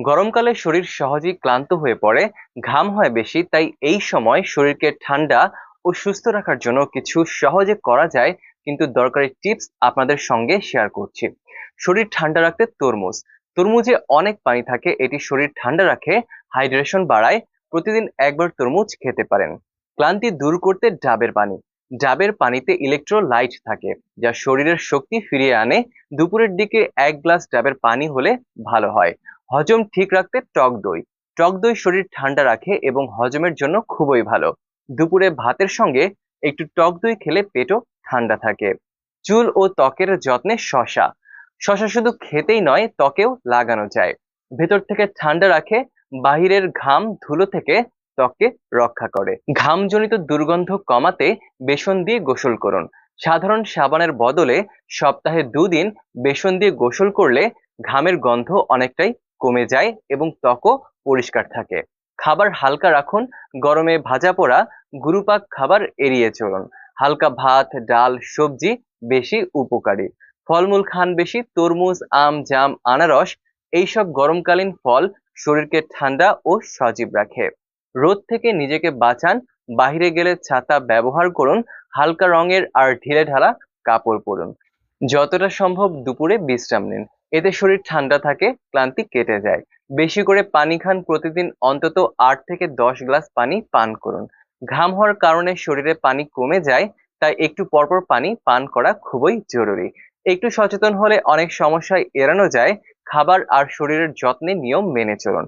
গরমকালে শরীর সহজেই ক্লান্ত হয়ে পড়ে, ঘাম হয় বেশি। তাই এই সময় শরীরকে ঠান্ডা ও সুস্থ রাখার জন্য কিছু সহজে করা যায় কিন্তু দরকারি টিপস আপনাদের সঙ্গে শেয়ার করছি। শরীর ঠান্ডা রাখতে তরমুজে অনেক পানি থাকে, এটি শরীর ঠান্ডা রাখে, হাইড্রেশন বাড়ায়। প্রতিদিন একবার তরমুজ খেতে পারেন। ক্লান্তি দূর করতে ডাবের পানিতে ইলেকট্রোলাইট থাকে, যা শরীরের শক্তি ফিরিয়ে আনে। দুপুরের দিকে 1 গ্লাস ডাবের পানি হলে ভালো হয়। হজম ঠিক রাখতে টক দই শরীর ঠান্ডা রাখে এবং হজমের জন্য খুবই ভালো। দুপুরে ভাতের সঙ্গে একটু টক দই খেলে পেটও ঠান্ডা থাকে। চুল ও ত্বকের যত্নে শসা শুধু খেতেই নয়, ত্বকেও লাগানো যায়। ভেতর থেকে ঠান্ডা রাখে, বাহিরের ঘাম ধুলো থেকে ত্বককে রক্ষা করে। ঘামজনিত দুর্গন্ধ কমাতে বেসন দিয়ে গোসল করুন। সাধারণ সাবানের বদলে সপ্তাহে 2 দিন বেসন দিয়ে গোসল করলে ঘামের গন্ধ অনেকটাই কমে যায় এবং ত্বকও পরিষ্কার থাকে। খাবার হালকা রাখুন। গরমে ভাজা পোড়া গুরুপাক খাবার এড়িয়ে চলুন। হালকা ভাত, ডাল, সবজি বেশি উপকারী। ফলমূল খান বেশি। তরমুজ, আম, জাম, আনারস এইসব গরমকালীন ফল শরীরকে ঠান্ডা ও সজীব রাখে। রোদ থেকে নিজেকে বাঁচান। বাইরে গেলে ছাতা ব্যবহার করুন। হালকা রঙের আর ঢিলেঢালা কাপড় পরুন। যতটা সম্ভব দুপুরে বিশ্রাম নিন, এতে শরীর ঠান্ডা থাকে, ক্লান্তি কেটে যায়। বেশি করে পানি খান। প্রতিদিন অন্তত 8 থেকে 10 গ্লাস পানি পান করুন। ঘাম হওয়ার কারণে শরীরে পানি কমে যায়, তাই একটু পরপর পানি পান করা খুবই জরুরি। একটু সচেতন হলে অনেক সমস্যায় এড়ানো যায়। খাবার আর শরীরের যত্নে নিয়ম মেনে চলুন।